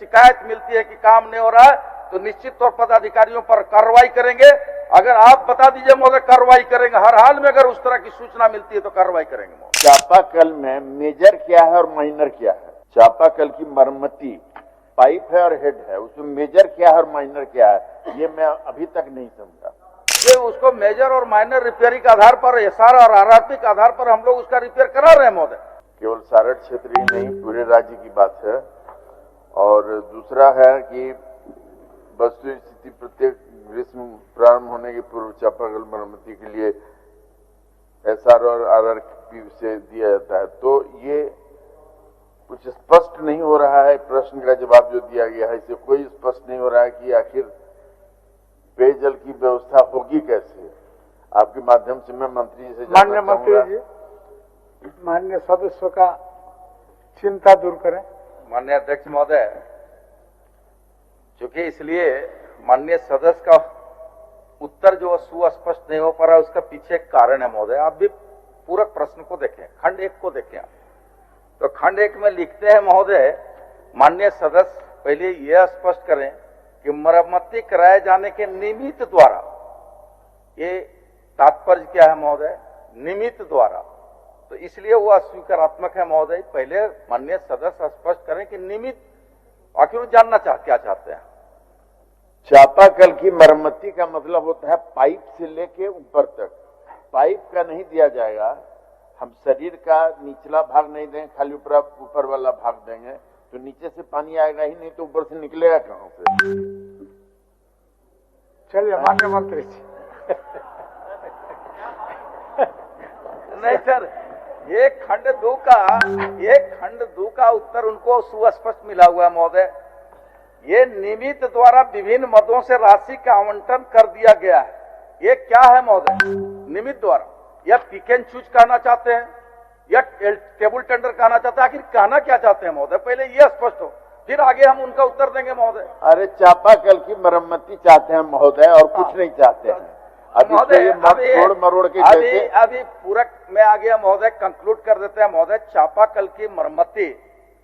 शिकायत मिलती है कि काम नहीं हो रहा है तो निश्चित तौर पर अधिकारियों पर कार्रवाई करेंगे। अगर आप बता दीजिए महोदय, कार्रवाई करेंगे हर हाल में। अगर उस तरह की सूचना मिलती है तो कार्रवाई करेंगे महोदय। चापाकल में मेजर क्या है और माइनर क्या है? चापाकल की मरम्मती पाइप है और हेड है, उसमें मेजर क्या है और माइनर क्या है, ये मैं अभी तक नहीं समझा। ये उसको मेजर और माइनर रिपेयरिंग के आधार पर, एसआर और आरआरपी के आधार पर हम लोग उसका रिपेयर करा रहे हैं महोदय। केवल सारठ क्षेत्र ही नहीं, पूरे राज्य की बात है। और दूसरा है कि वस्तु स्थिति प्रत्येक ग्रीष्म प्रारंभ होने के पूर्व चापाकल मरम्मती के लिए एसआर और आरआरपी से दिया जाता है। तो ये कुछ स्पष्ट नहीं हो रहा है। प्रश्न का जवाब जो दिया गया है, इससे कोई स्पष्ट नहीं हो रहा है कि आखिर पेयजल की व्यवस्था होगी कैसे। आपके माध्यम से मैं मंत्री जी से माननीय मंत्री जी, माननीय सदस्यों का चिंता दूर करें। माननीय अध्यक्ष महोदय, चूंकि इसलिए माननीय सदस्य का उत्तर जो सुस्पष्ट नहीं हो पा रहा है, उसका पीछे एक कारण है महोदय। आप भी पूरक प्रश्न को देखें, खंड 1 को देखें। तो खंड 1 में लिखते हैं महोदय, माननीय सदस्य पहले यह स्पष्ट करें कि मरम्मती कराए जाने के निमित्त द्वारा, ये तात्पर्य क्या है महोदय? निमित्त द्वारा। तो इसलिए वो अस्वीकारात्मक है महोदय। पहले माननीय सदस्य स्पष्ट करें कि निमित्त, आखिर वो जानना क्या चाहते हैं। चापाकल की मरम्मती का मतलब होता है पाइप से लेके ऊपर तक। पाइप का नहीं दिया जाएगा, हम शरीर का निचला भाग नहीं देंगे, खाली ऊपर वाला भाग देंगे, तो नीचे से पानी आएगा ही नहीं, तो ऊपर से निकलेगा कहां से? चलिए माननीय मंत्री जी। नहीं सर, ये खंड 2 का उत्तर उनको सुस्पष्ट मिला हुआ है महोदय। ये निमित्त द्वारा विभिन्न मदों से राशि का आवंटन कर दिया गया है। ये क्या है महोदय? निमित्त द्वारा, या पिक एंड चूज कहना चाहते हैं या टेबल टेंडर कहना चाहते हैं? आखिर कहना क्या चाहते हैं महोदय? पहले ये स्पष्ट हो, फिर आगे हम उनका उत्तर देंगे महोदय। अरे चापाकल की मरम्मती चाहते हैं महोदय, और कुछ नहीं चाहते हैं। अभी पूरक में आ गया महोदय, कंक्लूड कर देते हैं महोदय। चापाकल की मरम्मती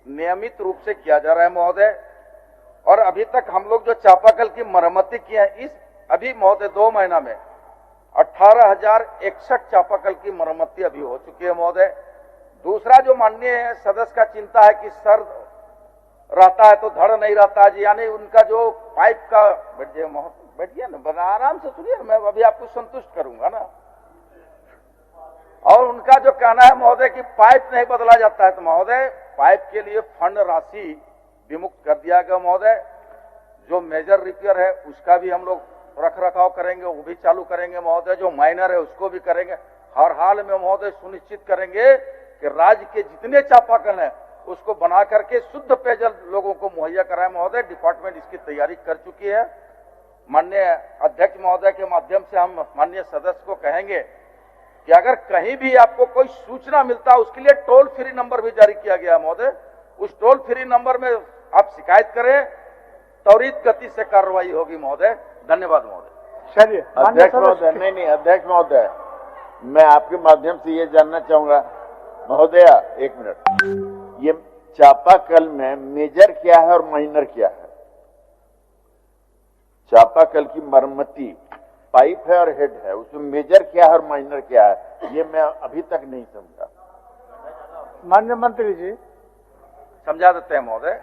नियमित रूप से किया जा रहा है महोदय, और अभी तक हम लोग जो चापाकल की मरम्मती की है, इस अभी महोदय 2 महीना में 18,061 चापाकल की मरम्मती अभी हो चुकी है महोदय। दूसरा जो माननीय सदस्य का चिंता है कि सर रहता है तो धड़ नहीं रहता जी, यानी उनका जो पाइप का, बैठिए ना, बड़ा आराम से सुनिए, मैं अभी आपको संतुष्ट करूंगा ना। और उनका जो कहना है महोदय कि पाइप नहीं बदला जाता है, तो महोदय पाइप के लिए फंड राशि विमुक्त कर दिया गया महोदय। जो मेजर रिपेयर है उसका भी हम लोग रख रखाव करेंगे, वो भी चालू करेंगे महोदय। जो माइनर है उसको भी करेंगे। हर हाल में महोदय सुनिश्चित करेंगे कि राज्य के जितने चापाकल हैं उसको बना करके शुद्ध पेयजल लोगों को मुहैया कराए महोदय। डिपार्टमेंट इसकी तैयारी कर चुकी है। माननीय अध्यक्ष महोदय के माध्यम से हम माननीय सदस्य को कहेंगे कि अगर कहीं भी आपको कोई सूचना मिलता है, उसके लिए टोल फ्री नंबर भी जारी किया गया है महोदय। उस टोल फ्री नंबर में आप शिकायत करें, त्वरित गति से कार्रवाई होगी महोदय। धन्यवाद महोदय। चलिए अध्यक्ष महोदय, नहीं अध्यक्ष महोदय, मैं आपके माध्यम से ये जानना चाहूंगा महोदय, 1 मिनट, ये चापाकल में मेजर क्या है और माइनर क्या है? चापाकल की मरम्मती पाइप है और हेड है, उसमें मेजर क्या है और माइनर क्या है, ये मैं अभी तक नहीं समझा। माननीय मंत्री जी, समझा देते हैं महोदय।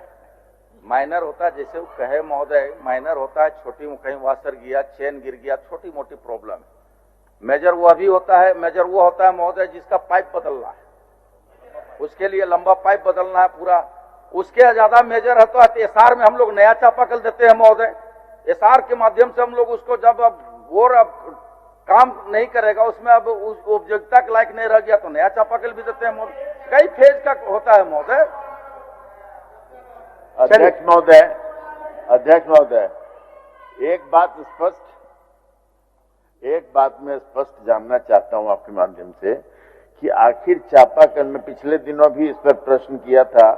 माइनर होता है, जैसे वो कहे महोदय, माइनर होता है छोटी, कहीं वाशर गया, चेन गिर गया, छोटी मोटी प्रॉब्लम है। मेजर वो अभी होता है, मेजर वो होता है महोदय जिसका पाइप बदलना है, उसके लिए लंबा पाइप बदलना है पूरा। उसके ज्यादा मेजर है तो एसआर में हम लोग नया चापाकल देते हैं महोदय। एसआर के माध्यम से हम लोग उसको, जब अब काम नहीं करेगा, उसमें अब उस उपयोगिता के लायक नहीं रह गया, तो नया चापाकल भी देते हैं महोदय। कई फेज का होता है महोदय। अध्यक्ष महोदय, एक बात मैं स्पष्ट जानना चाहता हूं आपके माध्यम से कि आखिर चापाकल में, पिछले दिनों भी इस पर प्रश्न किया था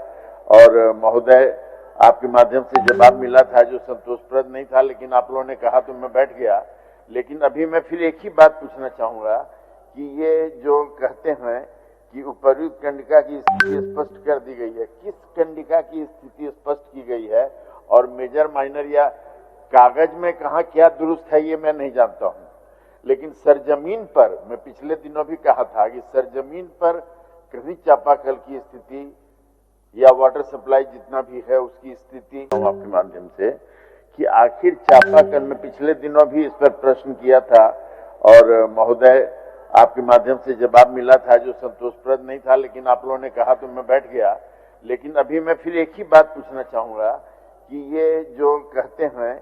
और महोदय आपके माध्यम से जवाब मिला था जो संतोषप्रद नहीं था, लेकिन आप लोगों ने कहा तो मैं बैठ गया। लेकिन अभी मैं फिर एक ही बात पूछना चाहूंगा कि ये जो कहते हैं कि उपर्युक्त कंडिका की स्थिति स्पष्ट कर दी गई है। किस कंडिका की स्थिति स्पष्ट की गई है और मेजर माइनर या कागज में कहाँ क्या दुरुस्त है ये मैं नहीं जानता हूँ, लेकिन सरजमीन पर मैं पिछले दिनों भी कहा था कि सरजमीन पर कहीं चापाकल की स्थिति या वाटर सप्लाई जितना भी है उसकी स्थिति आपके माध्यम से कि आखिर चापाकल में पिछले दिनों भी इस पर प्रश्न किया था और महोदय आपके माध्यम से जवाब मिला था जो संतोषप्रद नहीं था, लेकिन आप लोगों ने कहा तो मैं बैठ गया। लेकिन अभी मैं फिर एक ही बात पूछना चाहूंगा कि ये जो कहते हैं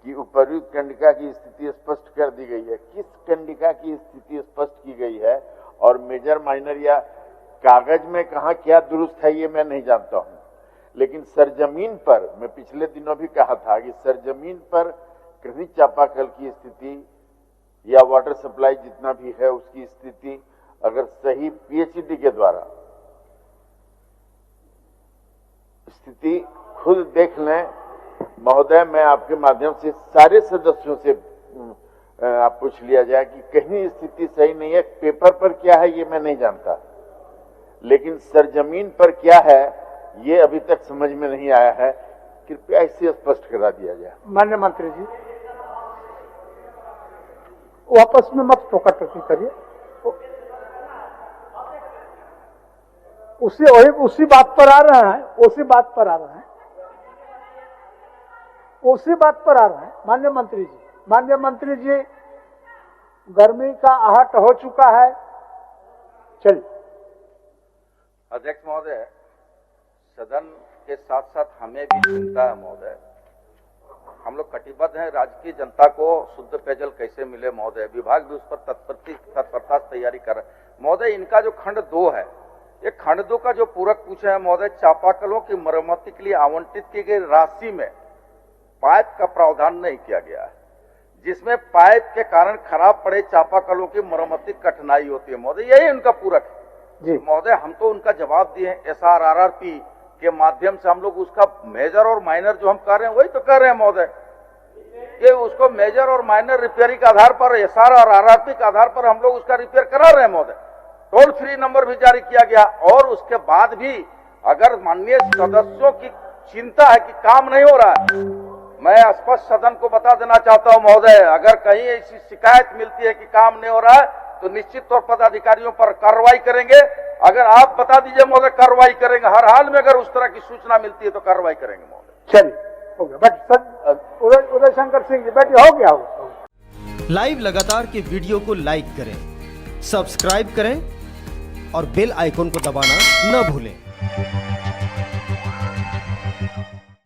कि उपर्युक्त कंडिका की स्थिति स्पष्ट कर दी गई है, किस कंडिका की स्थिति स्पष्ट की गई है और मेजर माइनर या कागज में कहाँ क्या दुरुस्त है ये मैं नहीं जानता हूँ, लेकिन सरजमीन पर मैं पिछले दिनों भी कहा था कि सरजमीन पर कहीं चापाकल की स्थिति या वाटर सप्लाई जितना भी है उसकी स्थिति अगर सही पीएचईडी के द्वारा स्थिति खुद देख लें महोदय, मैं आपके माध्यम से सारे सदस्यों से आप पूछ लिया जाए कि कहीं स्थिति सही नहीं है। पेपर पर क्या है ये मैं नहीं जानता, लेकिन सरजमीन पर क्या है ये अभी तक समझ में नहीं आया है। कृपया इसे स्पष्ट करा दिया जाए। माननीय मंत्री जी, वापस में मत टोका-टोकी करिए, उसी बात पर आ रहे हैं, उसी बात पर आ रहे हैं। माननीय मंत्री जी, गर्मी का आहट हो चुका है। चलिए अध्यक्ष महोदय, सदन के साथ साथ हमें भी चिंता है महोदय। हम लोग कटिबद्ध हैं राज्य की जनता को शुद्ध पेयजल कैसे मिले महोदय। विभाग भी उस पर तत्परता से तैयारी कर रहा है महोदय। इनका जो खंड 2 है, ये खंड 2 का जो पूरक पूछा है महोदय, चापाकलों की मरम्मति के लिए आवंटित की गई राशि में पाइप का प्रावधान नहीं किया गया है, जिसमें पाइप के कारण खराब पड़े चापाकलों की मरम्मति कठिनाई होती है महोदय। यही उनका पूरक है महोदय। हम तो उनका जवाब दिए हैं SRRRP के माध्यम से। हम लोग उसका मेजर और माइनर जो हम कर रहे हैं वही तो कर रहे हैं महोदय। ये उसको मेजर और माइनर रिपेयरिंग के आधार पर SRRRP के आधार पर हम लोग उसका रिपेयर करा रहे हैं महोदय। टोल फ्री नंबर भी जारी किया गया और उसके बाद भी अगर माननीय सदस्यों की चिंता है कि काम नहीं हो रहा है, मैं स्पष्ट सदन को बता देना चाहता हूं महोदय, अगर कहीं ऐसी शिकायत मिलती है कि काम नहीं हो रहा है तो निश्चित तौर पर अधिकारियों पर कार्रवाई करेंगे। अगर आप बता दीजिए महोदय, कार्रवाई करेंगे। हर हाल में अगर उस तरह की सूचना मिलती है तो कार्रवाई करेंगे महोदय। चलिए हो गया, बैठ उदय शंकर सिंह जी बैठिए, हो गया। लाइव लगातार के वीडियो को लाइक करें, सब्सक्राइब करें और बेल आइकन को दबाना न भूलें।